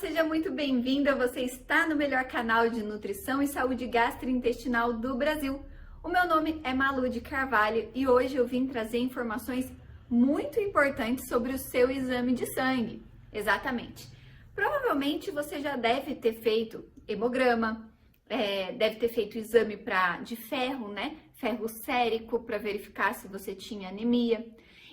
seja muito bem-vinda. Você está no melhor canal de nutrição e saúde gastrointestinal do Brasil. O meu nome é Malu de Carvalho e hoje eu vim trazer informações muito importantes sobre o seu exame de sangue. Exatamente. Provavelmente você já deve ter feito hemograma, deve ter feito exame de ferro, né? Ferro sérico para verificar se você tinha anemia.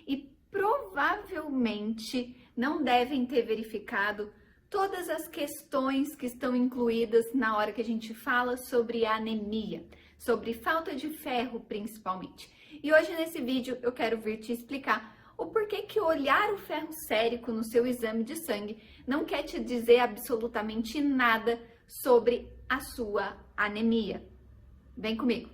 E provavelmente não devem ter verificado todas as questões que estão incluídas na hora que a gente fala sobre anemia, sobre falta de ferro principalmente. E hoje nesse vídeo eu quero vir te explicar o porquê que olhar o ferro sérico no seu exame de sangue não quer te dizer absolutamente nada sobre a sua anemia. Vem comigo!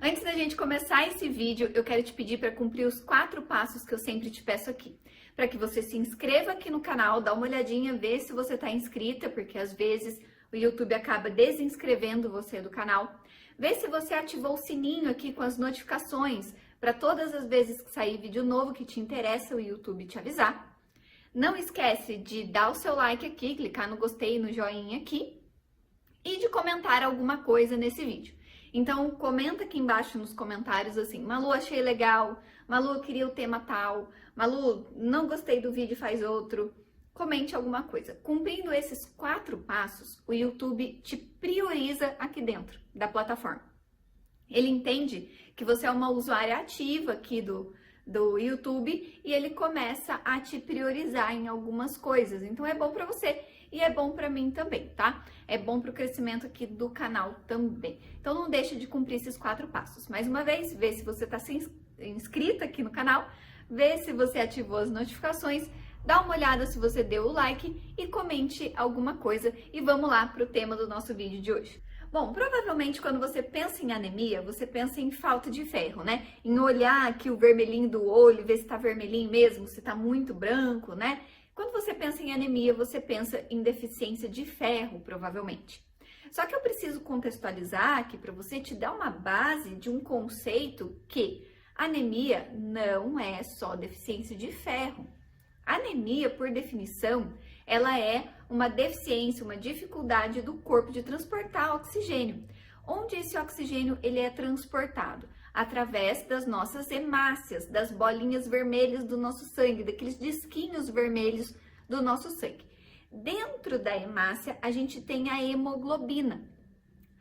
Antes da gente começar esse vídeo, eu quero te pedir para cumprir os 4 passos que eu sempre te peço aqui. Para que você se inscreva aqui no canal, dá uma olhadinha, vê se você está inscrita, porque às vezes o YouTube acaba desinscrevendo você do canal. Vê se você ativou o sininho aqui com as notificações, para todas as vezes que sair vídeo novo que te interessa, o YouTube te avisar. Não esquece de dar o seu like aqui, clicar no gostei e no joinha aqui, e de comentar alguma coisa nesse vídeo. Então, comenta aqui embaixo nos comentários assim, Malu, achei legal, Malu, eu queria o tema tal, Malu, não gostei do vídeo, faz outro. Comente alguma coisa. Cumprindo esses 4 passos, o YouTube te prioriza aqui dentro da plataforma. Ele entende que você é uma usuária ativa aqui do YouTube e ele começa a te priorizar em algumas coisas. Então, é bom para você. E é bom para mim também, tá? É bom para o crescimento aqui do canal também. Então não deixa de cumprir esses 4 passos. Mais uma vez, vê se você está inscrita aqui no canal, vê se você ativou as notificações, dá uma olhada se você deu o like e comente alguma coisa. E vamos lá para o tema do nosso vídeo de hoje. Bom, provavelmente quando você pensa em anemia, você pensa em falta de ferro, né? Em olhar aqui o vermelhinho do olho, ver se tá vermelhinho mesmo, se tá muito branco, né? Quando você pensa em anemia, você pensa em deficiência de ferro, provavelmente. Só que eu preciso contextualizar aqui para você te dar uma base de um conceito que anemia não é só deficiência de ferro. Anemia, por definição, ela é uma deficiência, uma dificuldade do corpo de transportar oxigênio. Onde esse oxigênio ele é transportado? Através das nossas hemácias, das bolinhas vermelhas do nosso sangue, daqueles disquinhos vermelhos do nosso sangue. Dentro da hemácia, a gente tem a hemoglobina.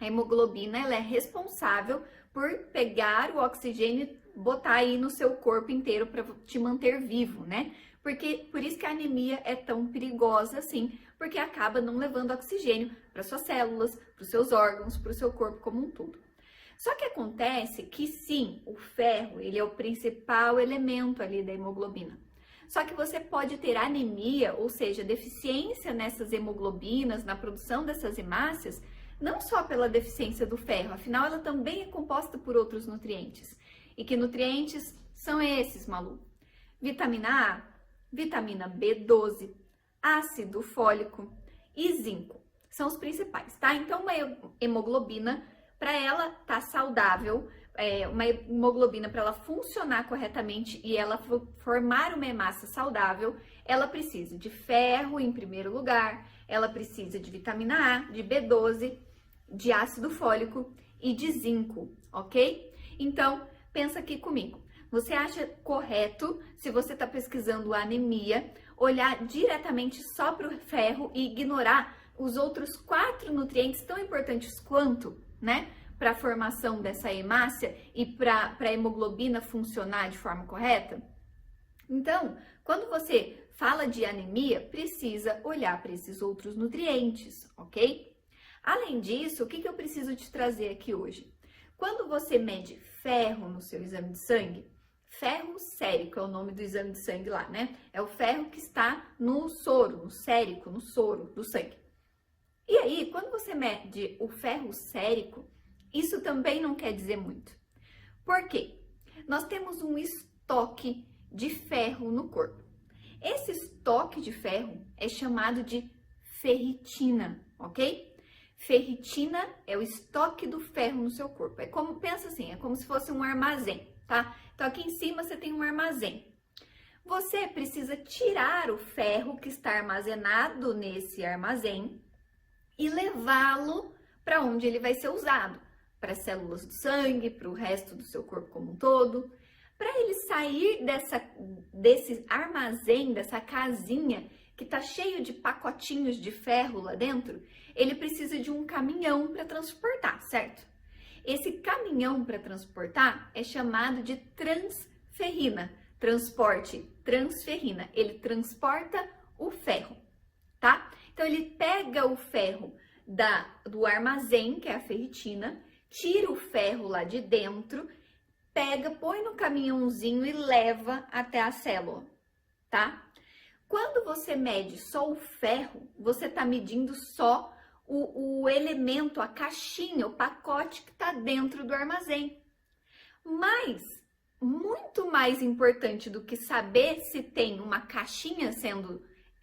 A hemoglobina ela é responsável por pegar o oxigênio e botar aí no seu corpo inteiro para te manter vivo, né? Por isso que a anemia é tão perigosa assim, porque acaba não levando oxigênio para suas células, para os seus órgãos, para o seu corpo como um todo. Só que acontece que sim, o ferro, ele é o principal elemento ali da hemoglobina. Só que você pode ter anemia, ou seja, deficiência nessas hemoglobinas, na produção dessas hemácias, não só pela deficiência do ferro, afinal ela também é composta por outros nutrientes. E que nutrientes são esses, Malu? Vitamina A, vitamina B12, ácido fólico e zinco. São os principais, tá? Então, uma hemoglobina, para ela estar saudável, uma hemoglobina, para ela funcionar corretamente e ela formar uma hemácia saudável, ela precisa de ferro em primeiro lugar, ela precisa de vitamina A, de B12, de ácido fólico e de zinco, ok? Então, pensa aqui comigo. Você acha correto, se você está pesquisando anemia, olhar diretamente só para o ferro e ignorar os outros 4 nutrientes tão importantes quanto, né? Para a formação dessa hemácia e para a hemoglobina funcionar de forma correta? Então, quando você fala de anemia, precisa olhar para esses outros nutrientes, ok? Além disso, o que eu preciso te trazer aqui hoje? Quando você mede ferro no seu exame de sangue, ferro sérico é o nome do exame de sangue lá, né? É o ferro que está no soro, no sérico, no soro do sangue. E aí, quando você mede o ferro sérico, isso também não quer dizer muito. Por quê? Nós temos um estoque de ferro no corpo. Esse estoque de ferro é chamado de ferritina, ok? Ferritina é o estoque do ferro no seu corpo. É como, pensa assim, é como se fosse um armazém, tá? Então, aqui em cima você tem um armazém. você precisa tirar o ferro que está armazenado nesse armazém e levá-lo para onde ele vai ser usado, para as células do sangue, para o resto do seu corpo como um todo. Para ele sair desse armazém, dessa casinha que está cheio de pacotinhos de ferro lá dentro, ele precisa de um caminhão para transportar, certo? Esse caminhão para transportar é chamado de transferrina. Transporte transferrina, ele transporta o ferro, tá? Então ele pega o ferro do armazém, que é a ferritina, tira o ferro lá de dentro, pega, põe no caminhãozinho e leva até a célula, tá? Quando você mede só o ferro, você tá medindo só o elemento, a caixinha, o pacote que tá dentro do armazém. Mas muito mais importante do que saber se tem uma caixinha sendo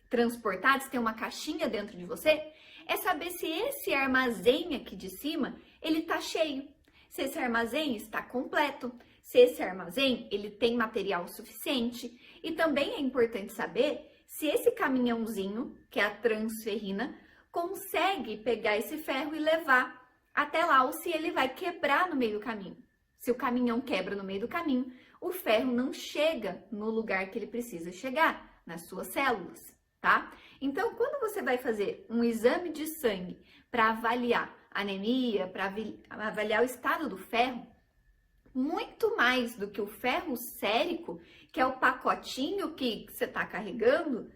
transportada, se tem uma caixinha dentro de você, é saber se esse armazém aqui de cima, ele tá cheio, se esse armazém está completo, se esse armazém, ele tem material suficiente. E também é importante saber se esse caminhãozinho, que é a transferrina, consegue pegar esse ferro e levar até lá, ou se ele vai quebrar no meio do caminho. Se o caminhão quebra no meio do caminho, o ferro não chega no lugar que ele precisa chegar, nas suas células, tá? Então, quando você vai fazer um exame de sangue para avaliar anemia, para avaliar o estado do ferro, muito mais do que o ferro sérico, que é o pacotinho que você está carregando,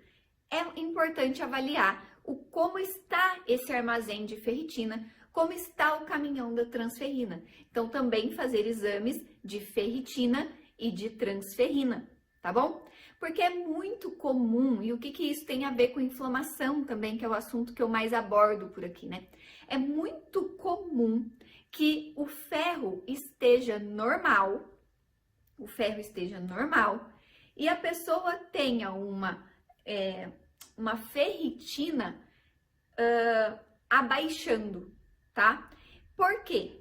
é importante avaliar como está esse armazém de ferritina, como está o caminhão da transferrina. Então, também fazer exames de ferritina e de transferrina, tá bom? Porque é muito comum, e o que isso tem a ver com inflamação também, que é o assunto que eu mais abordo por aqui, né? É muito comum que o ferro esteja normal, e a pessoa tenha uma ferritina abaixando, tá? Por quê?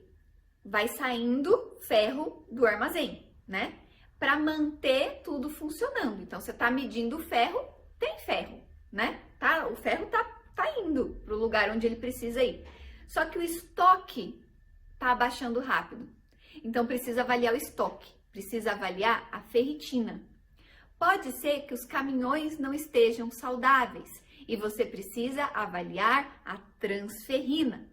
Vai saindo ferro do armazém, né? Para manter tudo funcionando. Então, você tá medindo o ferro, tem ferro, né? Tá? O ferro tá indo pro lugar onde ele precisa ir. Só que o estoque tá abaixando rápido. Então, precisa avaliar o estoque, precisa avaliar a ferritina. Pode ser que os caminhões não estejam saudáveis e você precisa avaliar a transferrina.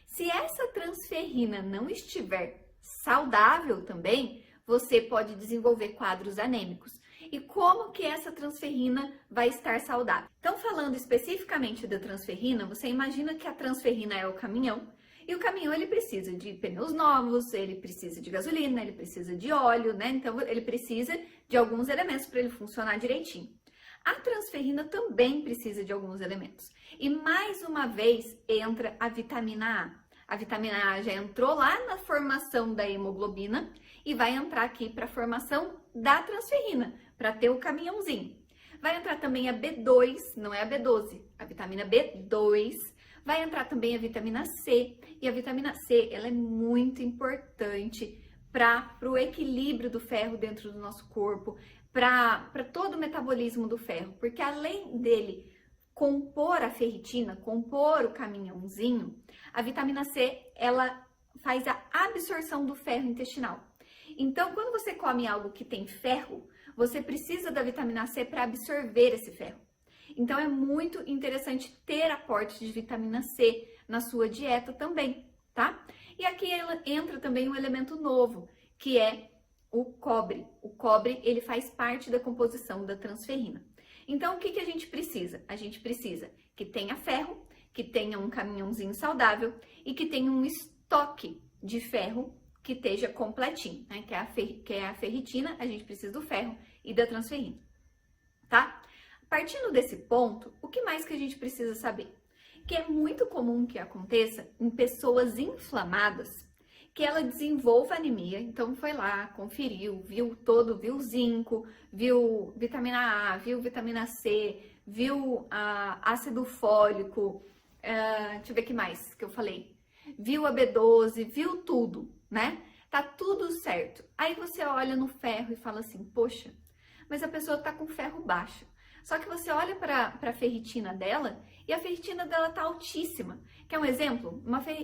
Se essa transferrina não estiver saudável também, você pode desenvolver quadros anêmicos. E como que essa transferrina vai estar saudável? Então, falando especificamente da transferrina, você imagina que a transferrina é o caminhão, e o caminhão ele precisa de pneus novos, ele precisa de gasolina, ele precisa de óleo, né? Então, ele precisa de alguns elementos para ele funcionar direitinho. A transferrina também precisa de alguns elementos. E mais uma vez entra a vitamina A. A vitamina A já entrou lá na formação da hemoglobina e vai entrar aqui para a formação da transferrina, para ter o caminhãozinho. Vai entrar também a B2, não é a B12, a vitamina B2. Vai entrar também a vitamina C. E a vitamina C, ela é muito importante para o equilíbrio do ferro dentro do nosso corpo, para todo o metabolismo do ferro, porque além dele compor a ferritina, compor o caminhãozinho, a vitamina C, ela faz a absorção do ferro intestinal. Então, quando você come algo que tem ferro, você precisa da vitamina C para absorver esse ferro. Então, é muito interessante ter aporte de vitamina C na sua dieta também, tá? E aqui entra também um elemento novo, que é o cobre. O cobre, ele faz parte da composição da transferrina. Então, o que a gente precisa? A gente precisa que tenha ferro, que tenha um caminhãozinho saudável e que tenha um estoque de ferro que esteja completinho, né? Que é a ferritina, a gente precisa do ferro e da transferrina, tá? Partindo desse ponto, o que mais que a gente precisa saber? Que é muito comum que aconteça em pessoas inflamadas, que ela desenvolva anemia, então foi lá, conferiu, viu zinco, viu vitamina A, viu vitamina C, viu ácido fólico, deixa eu ver o que mais que eu falei, viu a B12, viu tudo, né? Tá tudo certo. Aí você olha no ferro e fala assim, poxa, mas a pessoa está com ferro baixo. Só que você olha para a ferritina dela e a ferritina dela tá altíssima. Quer um exemplo?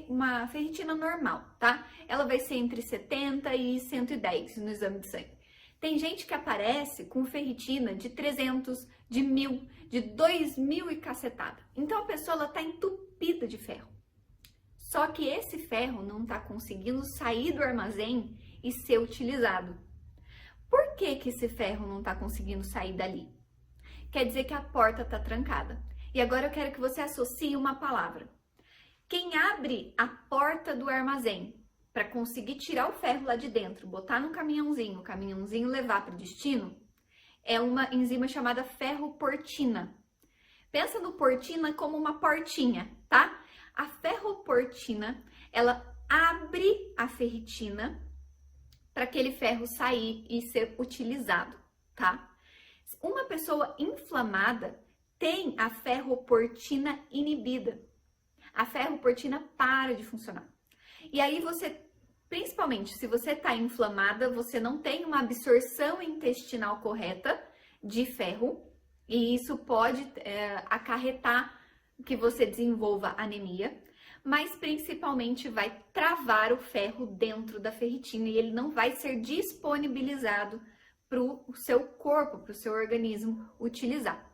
Uma ferritina normal, tá? Ela vai ser entre 70 e 110 no exame de sangue. Tem gente que aparece com ferritina de 300, de 1000, de 2000 e cacetada. Então a pessoa ela tá entupida de ferro. Só que esse ferro não está conseguindo sair do armazém e ser utilizado. Por que esse ferro não está conseguindo sair dali? Quer dizer que a porta está trancada. E agora eu quero que você associe uma palavra. Quem abre a porta do armazém para conseguir tirar o ferro lá de dentro, botar num caminhãozinho, o caminhãozinho levar para o destino, é uma enzima chamada ferroportina. Pensa no portina como uma portinha, tá? A ferroportina, ela abre a ferritina para aquele ferro sair e ser utilizado, tá? Uma pessoa inflamada tem a ferroportina inibida. A ferroportina para de funcionar. E aí você, principalmente se você está inflamada, você não tem uma absorção intestinal correta de ferro e isso pode acarretar que você desenvolva anemia, mas principalmente vai travar o ferro dentro da ferritina e ele não vai ser disponibilizado para o seu corpo, para o seu organismo utilizar.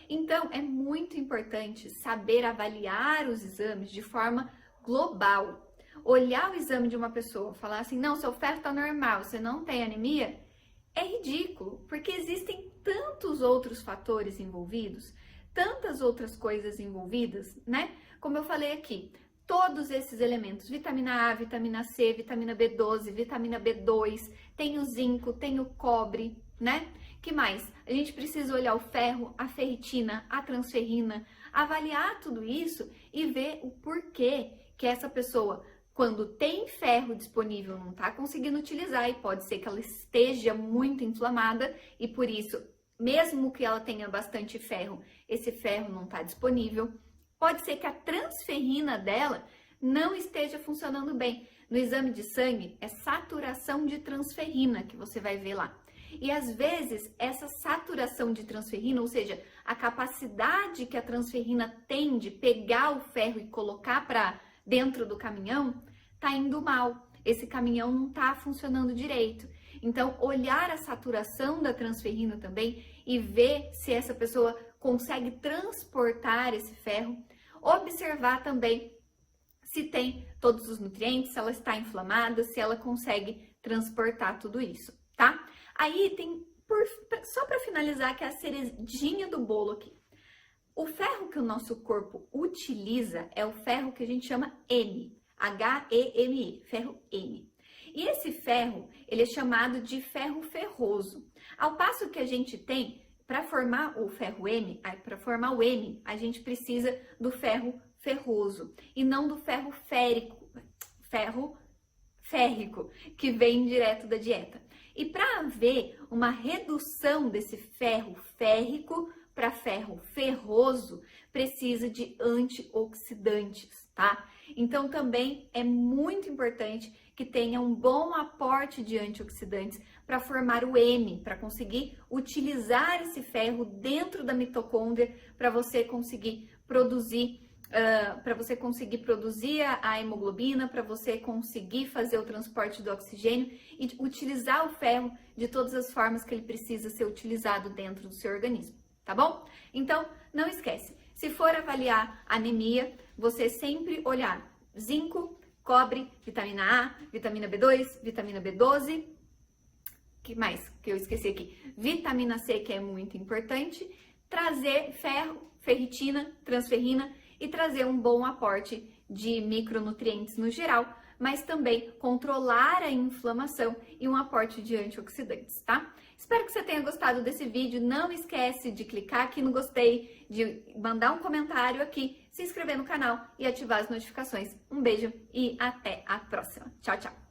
Então, é muito importante saber avaliar os exames de forma global. Olhar o exame de uma pessoa, falar assim, não, seu ferro está normal, você não tem anemia, é ridículo, porque existem tantos outros fatores envolvidos, tantas outras coisas envolvidas, né? Como eu falei aqui, todos esses elementos, vitamina A, vitamina C, vitamina B12, vitamina B2, tem o zinco, tem o cobre, né? Que mais? A gente precisa olhar o ferro, a ferritina, a transferrina, avaliar tudo isso e ver o porquê que essa pessoa, quando tem ferro disponível, não está conseguindo utilizar e pode ser que ela esteja muito inflamada e por isso, mesmo que ela tenha bastante ferro, esse ferro não está disponível. Pode ser que a transferrina dela não esteja funcionando bem. No exame de sangue, é saturação de transferrina que você vai ver lá. E às vezes, essa saturação de transferrina, ou seja, a capacidade que a transferrina tem de pegar o ferro e colocar para dentro do caminhão, tá indo mal. Esse caminhão não tá funcionando direito. Então, olhar a saturação da transferrina também e ver se essa pessoa consegue transportar esse ferro. Observar também se tem todos os nutrientes, se ela está inflamada, se ela consegue transportar tudo isso, tá? Aí tem, só para finalizar, que é a cerejinha do bolo aqui. O ferro que o nosso corpo utiliza é o ferro que a gente chama Heme, H-E-M-E, ferro Heme. E esse ferro, ele é chamado de ferro ferroso. Ao passo que a gente tem, para formar o ferro Heme, para formar o Heme, a gente precisa do ferro ferroso e não do ferro férrico, que vem direto da dieta. E para haver uma redução desse ferro férrico para ferro ferroso, precisa de antioxidantes, tá? Então também é muito importante que tenha um bom aporte de antioxidantes para formar o Heme, para conseguir utilizar esse ferro dentro da mitocôndria, para você conseguir produzir a hemoglobina, para você conseguir fazer o transporte do oxigênio e utilizar o ferro de todas as formas que ele precisa ser utilizado dentro do seu organismo, tá bom? Então, não esquece, se for avaliar anemia, você sempre olhar zinco, cobre, vitamina A, vitamina B2, vitamina B12, que mais que eu esqueci aqui? Vitamina C, que é muito importante, trazer ferro, ferritina, transferrina, e trazer um bom aporte de micronutrientes no geral, mas também controlar a inflamação e um aporte de antioxidantes, tá? Espero que você tenha gostado desse vídeo. Não esquece de clicar aqui no gostei, de mandar um comentário aqui, se inscrever no canal e ativar as notificações. Um beijo e até a próxima. Tchau, tchau!